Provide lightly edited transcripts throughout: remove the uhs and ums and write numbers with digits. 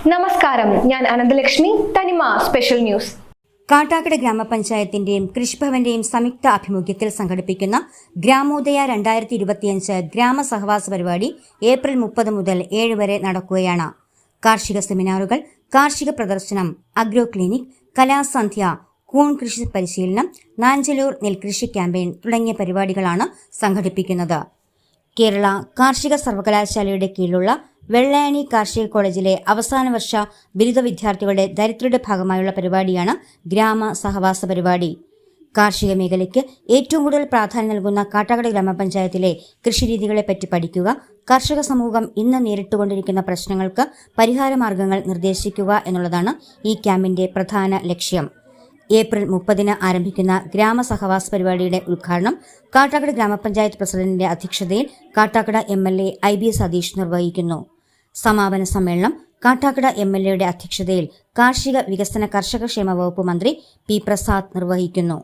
നമസ്കാരം, ഞാൻ അനന്തലക്ഷ്മി. തനിമ സ്പെഷ്യൽ ന്യൂസ്. കാട്ടാക്കട ഗ്രാമപഞ്ചായത്തിന്റെയും കൃഷിഭവന്റെയും സംയുക്ത ആഭിമുഖ്യത്തിൽ സംഘടിപ്പിക്കുന്ന ഗ്രാമോദയ 2025 ഗ്രാമസഹവാസ പരിപാടി ഏപ്രിൽ 30 മുതൽ 7 വരെ നടക്കുകയാണ്. കാർഷിക സെമിനാറുകൾ, കാർഷിക പ്രദർശനം, അഗ്രോ ക്ലിനിക്, കലാസന്ധ്യ, കൂൺ കൃഷി പരിശീലനം, നാഞ്ചലൂർ നെൽകൃഷി ക്യാമ്പയിൻ തുടങ്ങിയ പരിപാടികളാണ് സംഘടിപ്പിക്കുന്നത്. കേരള കാർഷിക സർവകലാശാലയുടെ കീഴിലുള്ള വെള്ളായണി കാർഷിക കോളേജിലെ അവസാന വർഷ ബിരുദ വിദ്യാർത്ഥികളുടെ ദരിദ്രരുടെ ഭാഗമായുള്ള പരിപാടിയാണ് ഗ്രാമ സഹവാസ പരിപാടി. കാർഷിക മേഖലയ്ക്ക് ഏറ്റവും കൂടുതൽ പ്രാധാന്യം നൽകുന്ന കാട്ടാക്കട ഗ്രാമപഞ്ചായത്തിലെ കൃഷിരീതികളെപ്പറ്റി പഠിക്കുക, കർഷക സമൂഹം ഇന്ന് നേരിട്ടുകൊണ്ടിരിക്കുന്ന പ്രശ്നങ്ങൾക്ക് പരിഹാരമാർഗങ്ങൾ നിർദ്ദേശിക്കുക എന്നുള്ളതാണ് ഈ ക്യാമ്പിന്റെ പ്രധാന ലക്ഷ്യം. ഏപ്രിൽ 30 ആരംഭിക്കുന്ന ഗ്രാമസഹവാസ പരിപാടിയുടെ ഉദ്ഘാടനം കാട്ടാക്കട ഗ്രാമപഞ്ചായത്ത് പ്രസിഡന്റിന്റെ അധ്യക്ഷതയിൽ കാട്ടാക്കട MLA IB സതീഷ് നിർവഹിക്കുന്നു. സമാപന സമ്മേളനം കാട്ടാക്കട MLAയുടെ അധ്യക്ഷതയിൽ കാർഷിക വികസന കർഷക ക്ഷേമ വകുപ്പ് മന്ത്രി P. പ്രസാദ് നിർവഹിക്കുന്നു.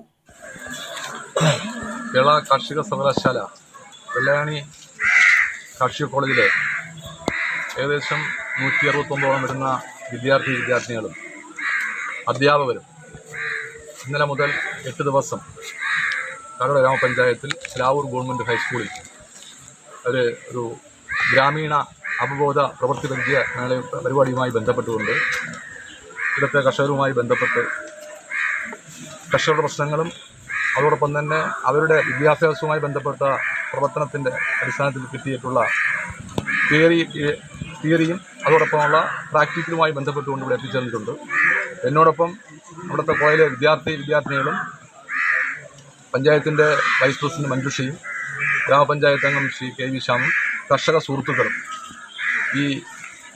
കേരള കാർഷിക സർവകലാശാല വെള്ളായണി കാർഷിക കോളേജിലെ ഏകദേശം 169 വരുന്ന വിദ്യാർത്ഥിനികളും അധ്യാപകരും ഇന്നലെ മുതൽ 8 ദിവസം കാട്ടാക്കട ഗ്രാമപഞ്ചായത്തിൽ സ്ലാവൂർ ഗവൺമെൻറ് ഹൈസ്കൂളിൽ ഒരു ഗ്രാമീണ അവബോധ പ്രവൃത്തി പരിചയ പരിപാടിയുമായി ബന്ധപ്പെട്ടുകൊണ്ട് ഇവിടുത്തെ കർഷകരുമായി ബന്ധപ്പെട്ട് കർഷകരുടെ പ്രശ്നങ്ങളും അതോടൊപ്പം തന്നെ അവരുടെ വിദ്യാഭ്യാസവുമായി ബന്ധപ്പെട്ട പ്രവർത്തനത്തിൻ്റെ അടിസ്ഥാനത്തിൽ കിട്ടിയിട്ടുള്ള തിയറിയും അതോടൊപ്പമുള്ള പ്രാക്ടിക്കലുമായി ബന്ധപ്പെട്ടുകൊണ്ട് ഇവിടെ എത്തിച്ചേർന്നിട്ടുണ്ട്. എന്നോടൊപ്പം അവിടുത്തെ കോളേജിലെ വിദ്യാർത്ഥിനികളും പഞ്ചായത്തിൻ്റെ വൈസ് പ്രസിഡന്റ് മഞ്ജുഷയും ഗ്രാമപഞ്ചായത്ത് അംഗം ശ്രീ KV ശ്യാമും കർഷക സുഹൃത്തുക്കളും ഈ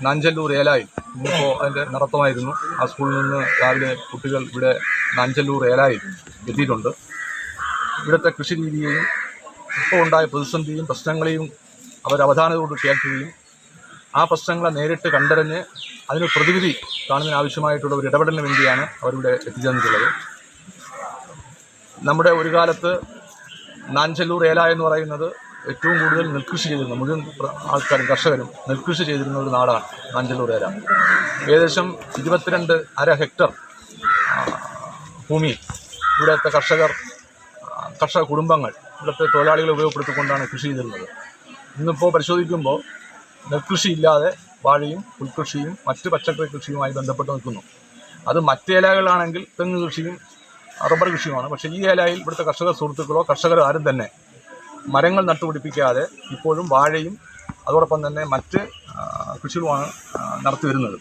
നാഞ്ചല്ലൂർ ഏലായിൽ ഇന്നിപ്പോൾ അതിൻ്റെ നടത്തമായിരുന്നു. ആ സ്കൂളിൽ നിന്ന് രാവിലെ കുട്ടികൾ ഇവിടെ നാഞ്ചല്ലൂർ ഏലായിൽ എത്തിയിട്ടുണ്ട്. ഇവിടുത്തെ കൃഷി രീതിയെയും ഇപ്പോൾ ഉണ്ടായ പ്രതിസന്ധിയും പ്രശ്നങ്ങളെയും അവരവധാനത്തോട് കേൾക്കുകയും ആ പ്രശ്നങ്ങളെ നേരിട്ട് കണ്ടറിഞ്ഞ് അതിന് പ്രതിവിധി കാണുന്നതിനാവശ്യമായിട്ടുള്ള ഒരു ഇടപെടലിന് വേണ്ടിയാണ് അവരിവിടെ എത്തിച്ചേർന്നിട്ടുള്ളത്. നമ്മുടെ ഒരു കാലത്ത് നാഞ്ചല്ലൂർ ഏല എന്ന് പറയുന്നത് ഏറ്റവും കൂടുതൽ നെൽകൃഷി ചെയ്തിരുന്ന മുഴുവൻ ആൾക്കാരും കർഷകരും നെൽകൃഷി ചെയ്തിരുന്ന ഒരു നാടാണ് നാഞ്ചല്ലൂർ ഏല. ഏകദേശം 22.5 ഹെക്ടർ ഭൂമി ഇവിടുത്തെ കർഷക കുടുംബങ്ങൾ ഇവിടുത്തെ തൊഴിലാളികളെ ഉപയോഗപ്പെടുത്തിക്കൊണ്ടാണ് കൃഷി ചെയ്തിരുന്നത്. ഇന്നിപ്പോൾ പരിശോധിക്കുമ്പോൾ നെൽകൃഷി ഇല്ലാതെ വാഴയും പുൽകൃഷിയും മറ്റ് പച്ചക്കറി കൃഷിയുമായി ബന്ധപ്പെട്ട് നിൽക്കുന്നു. അത് മറ്റ് ഏലകളാണെങ്കിൽ തെങ്ങ് കൃഷിയും റബ്ബർ കൃഷിയുമാണ്. പക്ഷേ ഈ ഏലയിൽ ഇവിടുത്തെ കർഷക സുഹൃത്തുക്കളോ കർഷകരോ ആരും തന്നെ മരങ്ങൾ നട്ടുപിടിപ്പിക്കാതെ ഇപ്പോഴും വാഴയും അതോടൊപ്പം തന്നെ മറ്റ് കൃഷികളുമാണ് നടത്തി വരുന്നത്.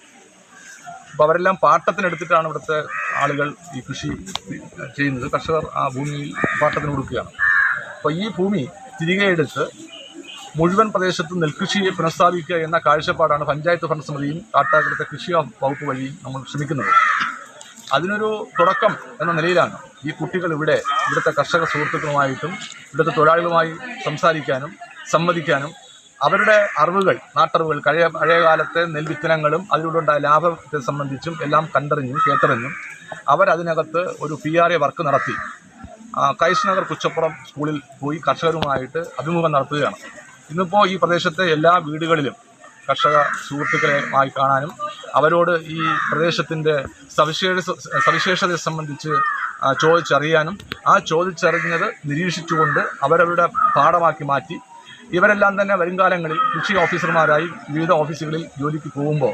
അപ്പോൾ അവരെല്ലാം പാട്ടത്തിനെടുത്തിട്ടാണ് ഇവിടുത്തെ ആളുകൾ ഈ കൃഷി ചെയ്യുന്നത്. കർഷകർ ആ ഭൂമിയിൽ പാട്ടത്തിന് കൊടുക്കുകയാണ്. അപ്പോൾ ഈ ഭൂമി തിരികെ എടുത്ത് മുഴുവൻ പ്രദേശത്തും നെൽകൃഷിയെ പുനഃസ്ഥാപിക്കുക എന്ന കാഴ്ചപ്പാടാണ് പഞ്ചായത്ത് ഭരണസമിതിയും കാട്ടാക്കടത്തെ കൃഷി വകുപ്പ് വഴിയും നമ്മൾ ശ്രമിക്കുന്നത്. അതിനൊരു തുടക്കം എന്ന നിലയിലാണ് ഈ കുട്ടികൾ ഇവിടുത്തെ കർഷക സുഹൃത്തുക്കളുമായിട്ടും ഇവിടുത്തെ തൊഴിലാളികളുമായി സംസാരിക്കാനും സംവദിക്കാനും അവരുടെ അറിവുകൾ, നാട്ടറിവുകൾ, പഴയ കാലത്തെ നെൽവിത്തനങ്ങളും അതിലൂടെ ഉണ്ടായ ലാഭത്തെ സംബന്ധിച്ചും എല്ലാം കണ്ടറിഞ്ഞും കേട്ടറിഞ്ഞും അവരതിനകത്ത് ഒരു PRA വർക്ക് നടത്തി കൈസ് നഗർ കുച്ചപ്പുറം സ്കൂളിൽ പോയി കർഷകരുമായിട്ട് അഭിമുഖം നടത്തുകയാണ്. ഇന്നിപ്പോൾ ഈ പ്രദേശത്തെ എല്ലാ വീടുകളിലും കർഷക സുഹൃത്തുക്കളെമായി കാണാനും അവരോട് ഈ പ്രദേശത്തിൻ്റെ സവിശേഷതയെ സംബന്ധിച്ച് ചോദിച്ചറിയാനും ആ ചോദിച്ചറിഞ്ഞത് നിരീക്ഷിച്ചുകൊണ്ട് അവരവരുടെ പാഠമാക്കി മാറ്റി ഇവരെല്ലാം തന്നെ വരുംകാലങ്ങളിൽ കൃഷി ഓഫീസർമാരായി വിവിധ ഓഫീസുകളിൽ ജോലിക്ക് പോകുമ്പോൾ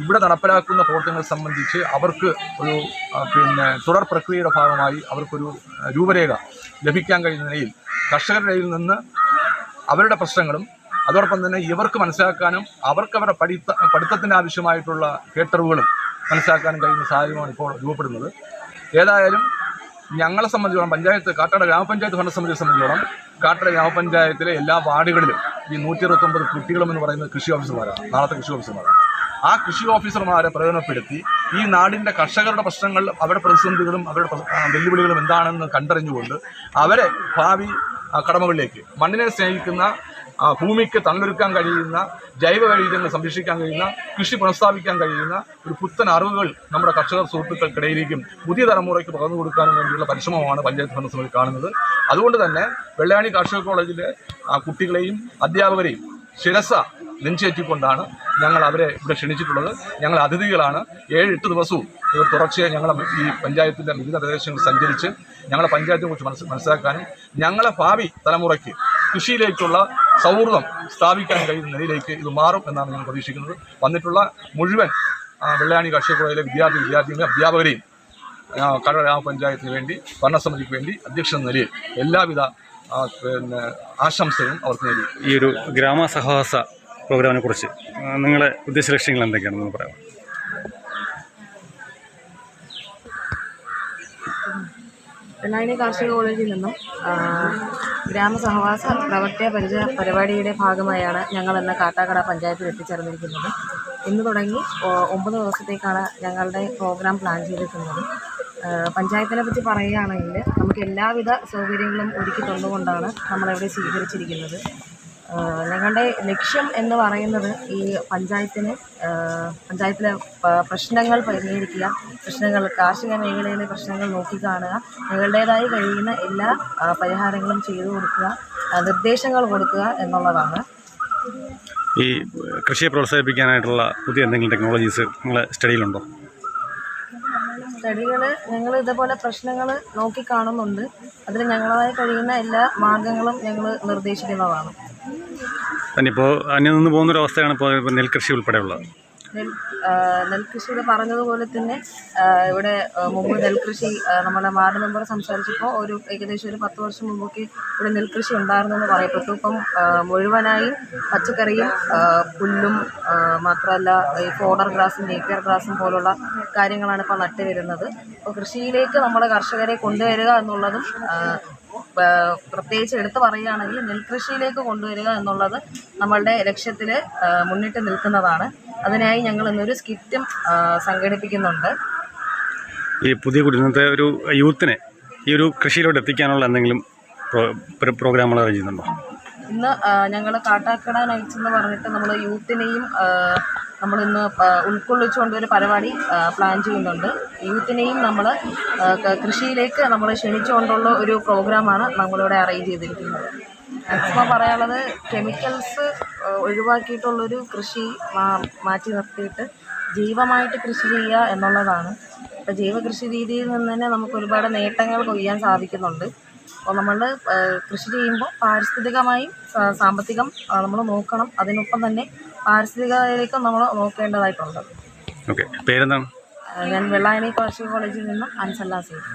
ഇവിടെ നടപ്പിലാക്കുന്ന പ്രവർത്തനങ്ങൾ സംബന്ധിച്ച് അവർക്ക് ഒരു തുടർ പ്രക്രിയയുടെ ഭാഗമായി അവർക്കൊരു രൂപരേഖ ലഭിക്കാൻ കഴിയുന്ന നിലയിൽ കർഷകരുടെ കയ്യിൽ നിന്ന് അവരുടെ പ്രശ്നങ്ങളും അതോടൊപ്പം തന്നെ ഇവർക്ക് മനസ്സിലാക്കാനും അവരുടെ പഠിത്തത്തിന് ആവശ്യമായിട്ടുള്ള കേട്ടറിവുകളും മനസ്സിലാക്കാനും കഴിയുന്ന സാഹചര്യമാണ് ഇപ്പോൾ രൂപപ്പെടുന്നത്. ഏതായാലും ഞങ്ങളെ സംബന്ധിച്ചോളം കാട്ടാക്കട ഗ്രാമപഞ്ചായത്ത് ഭരണസമിതിയെ സംബന്ധിച്ചോളം കാട്ടാക്കട ഗ്രാമപഞ്ചായത്തിലെ എല്ലാ വാർഡുകളിലും ഈ 129 കുട്ടികളും എന്ന് പറയുന്നത് കൃഷി ഓഫീസർമാരാണ്, നാളത്തെ കൃഷി ഓഫീസർമാരാണ്. ആ കൃഷി ഓഫീസർമാരെ പ്രയോജനപ്പെടുത്തി ഈ നാടിൻ്റെ കർഷകരുടെ പ്രശ്നങ്ങൾ, അവരുടെ പ്രതിസന്ധികളും അവരുടെ വെല്ലുവിളികളും എന്താണെന്ന് കണ്ടറിഞ്ഞുകൊണ്ട് അവരെ ഭാവി കടമകളിലേക്ക്, മണ്ണിനെ സ്നേഹിക്കുന്ന ഭൂമിക്ക് തണലൊരുക്കാൻ കഴിയുന്ന, ജൈവ വൈവിധ്യങ്ങൾ സംരക്ഷിക്കാൻ കഴിയുന്ന, കൃഷി പുനഃസ്ഥാപിക്കാൻ കഴിയുന്ന ഒരു പുത്തൻ അറിവുകൾ നമ്മുടെ കർഷകർ സുഹൃത്തുക്കൾക്കിടയിലേക്കും പുതിയ തലമുറയ്ക്ക് പകർന്നു കൊടുക്കാനും വേണ്ടിയുള്ള പരിശ്രമമാണ് പഞ്ചായത്ത് ഭരണസമിതി കാണുന്നത്. അതുകൊണ്ട് തന്നെ വെള്ളായണി കാർഷിക കോളേജിലെ കുട്ടികളെയും അധ്യാപകരെയും ശിരസ നെഞ്ചേറ്റിക്കൊണ്ടാണ് ഞങ്ങൾ അവരെ ഇവിടെ ക്ഷണിച്ചിട്ടുള്ളത്. ഞങ്ങൾ അതിഥികളാണ്. 7-8 ദിവസവും ഇവർ തുടർച്ചയായി ഞങ്ങളെ ഈ പഞ്ചായത്തിൻ്റെ വിവിധ പ്രദേശങ്ങൾ സഞ്ചരിച്ച് ഞങ്ങളെ പഞ്ചായത്തിനെ കുറിച്ച് മനസ്സിലാക്കാനും ഞങ്ങളെ ഭാവി തലമുറയ്ക്ക് കൃഷിയിലേക്കുള്ള സൗഹൃദം സ്ഥാപിക്കാൻ കഴിയുന്ന നിലയിലേക്ക് ഇത് മാറും എന്നാണ് ഞാൻ പ്രതീക്ഷിക്കുന്നത്. വന്നിട്ടുള്ള മുഴുവൻ വെള്ളായണി കാർഷിക കോളേജിലെ വിദ്യാർത്ഥികളെയും അധ്യാപകരെയും കടവ ഗ്രാമപഞ്ചായത്തിന് വേണ്ടി, ഭരണസമിതിക്ക് വേണ്ടി അധ്യക്ഷ നിലയിൽ എല്ലാവിധ ആശംസയും അവർക്ക് നൽകി. ഈ ഒരു ഗ്രാമസഹവാസ പ്രോഗ്രാമിനെ കുറിച്ച് നിങ്ങളെ ഉദ്ദേശ ലക്ഷ്യങ്ങൾ എന്തൊക്കെയാണെന്ന് പറയാം? വെള്ളായണി കാർഷിക കോളേജിൽ നിന്നും ഗ്രാമസഹവാസ പ്രവർത്തന പരിചയ പരിപാടിയുടെ ഭാഗമായാണ് ഞങ്ങൾ ഇന്ന് കാട്ടാക്കട പഞ്ചായത്തിൽ എത്തിച്ചേർന്നിരിക്കുന്നത്. ഇന്ന് തുടങ്ങി 9 ദിവസത്തേക്കാണ് ഞങ്ങളുടെ പ്രോഗ്രാം പ്ലാൻ ചെയ്തിട്ടുള്ളത്. പഞ്ചായത്തിനെ പറ്റി പറയുകയാണെങ്കിൽ നമുക്ക് എല്ലാവിധ സൗകര്യങ്ങളും ഒരുക്കി തന്നുകൊണ്ടാണ് നമ്മളിവിടെ സ്വീകരിച്ചിരിക്കുന്നത്. ഞങ്ങളുടെ ലക്ഷ്യം എന്ന് പറയുന്നത് ഈ പഞ്ചായത്തിലെ പ്രശ്നങ്ങൾ പരിഹരിക്കുക, കാർഷിക മേഖലയിലെ പ്രശ്നങ്ങൾ നോക്കിക്കാണുക, ഞങ്ങളുടേതായി കഴിയുന്ന എല്ലാ പരിഹാരങ്ങളും ചെയ്തു കൊടുക്കുക, നിർദ്ദേശങ്ങൾ കൊടുക്കുക എന്നുള്ളതാണ്. ഈ കൃഷിയെ പ്രോത്സാഹിപ്പിക്കാനായിട്ടുള്ള പുതിയ എന്തെങ്കിലും ടെക്നോളജീസ് നിങ്ങളെ സ്റ്റഡിയിലുണ്ടോ? സ്റ്റഡികൾ ഞങ്ങൾ ഇതേപോലെ പ്രശ്നങ്ങൾ നോക്കിക്കാണുന്നുണ്ട്. അതിൽ ഞങ്ങളായി കഴിയുന്ന എല്ലാ മാർഗങ്ങളും ഞങ്ങൾ നിർദ്ദേശിക്കുന്നതാണ്. തന്നിപ്പോൾ അന്യം നിന്ന് പോകുന്നൊരവസ്ഥയാണ് ഇപ്പോൾ നെൽകൃഷി ഉൾപ്പെടെയുള്ളത്. നെൽകൃഷിയിൽ പറഞ്ഞതുപോലെ തന്നെ ഇവിടെ മുമ്പ് നെൽകൃഷി നമ്മുടെ വാർഡ് മെമ്പർ സംസാരിച്ചപ്പോൾ ഏകദേശം ഒരു 10 വർഷം മുമ്പൊക്കെ ഇവിടെ നെൽകൃഷി ഉണ്ടായിരുന്നെന്ന് പറയപ്പെട്ടു. ഇപ്പം മുഴുവനായും പച്ചക്കറിയും പുല്ലും മാത്രമല്ല ഈ ഫോഡർ ഗ്രാസും നേപ്പിയർ ഗ്രാസും പോലുള്ള കാര്യങ്ങളാണ് ഇപ്പോൾ നട്ടു വരുന്നത്. അപ്പോൾ കൃഷിയിലേക്ക് നമ്മുടെ കർഷകരെ കൊണ്ടുവരിക എന്നുള്ളതും പ്രത്യേകിച്ച് എടുത്തു പറയുകയാണെങ്കിൽ നെൽകൃഷിയിലേക്ക് കൊണ്ടുവരിക എന്നുള്ളത് നമ്മളുടെ ലക്ഷ്യത്തിൽ മുന്നിട്ട് നിൽക്കുന്നതാണ്. അതിനായി ഞങ്ങൾ ഇന്നൊരു സ്കിറ്റും സംഘടിപ്പിക്കുന്നുണ്ട്. ഈ പുതിയ ഇന്നത്തെ ഒരു യൂത്തിനെ ഈ ഒരു കൃഷിയിലോട്ട് എത്തിക്കാനുള്ള എന്തെങ്കിലും പ്രോഗ്രാമുകൾ അറേഞ്ച് ചെയ്യുന്നുണ്ടോ? ഇന്ന് ഞങ്ങൾ കാട്ടാക്കട നൈറ്റ്സ് എന്ന് പറഞ്ഞിട്ട് നമ്മൾ യൂത്തിനെയും നമ്മളിന്ന് ഉൾക്കൊള്ളിച്ചുകൊണ്ട് ഒരു പരിപാടി പ്ലാൻ ചെയ്യുന്നുണ്ട്. യൂത്തിനെയും നമ്മൾ കൃഷിയിലേക്ക് നമ്മൾ ക്ഷണിച്ചുകൊണ്ടുള്ള ഒരു പ്രോഗ്രാമാണ് നമ്മളിവിടെ അറേഞ്ച് ചെയ്തിരിക്കുന്നത്. മാക്സിമം പറയാനുള്ളത് കെമിക്കൽസ് ഒഴിവാക്കിയിട്ടുള്ളൊരു കൃഷി മാറ്റി നിർത്തിയിട്ട് ജൈവമായിട്ട് കൃഷി ചെയ്യുക എന്നുള്ളതാണ്. അപ്പോൾ ജൈവ കൃഷി രീതിയിൽ നിന്ന് തന്നെ നമുക്ക് ഒരുപാട് നേട്ടങ്ങൾ കൊയ്യാൻ സാധിക്കുന്നുണ്ട്. അപ്പോൾ നമ്മൾ കൃഷി ചെയ്യുമ്പോൾ പാരിസ്ഥിതികമായും സാമ്പത്തികം നമ്മൾ നോക്കണം. അതിനൊപ്പം തന്നെ പാരിസ്ഥിതികതയിലേക്കും നമ്മൾ നോക്കേണ്ടതായിട്ടുണ്ട്. ഓക്കെ, പേരെന്താണ്? ഞാൻ വെള്ളായണി കാർഷിക കോളേജിൽ നിന്നും അൻസല്ല സേഫ്.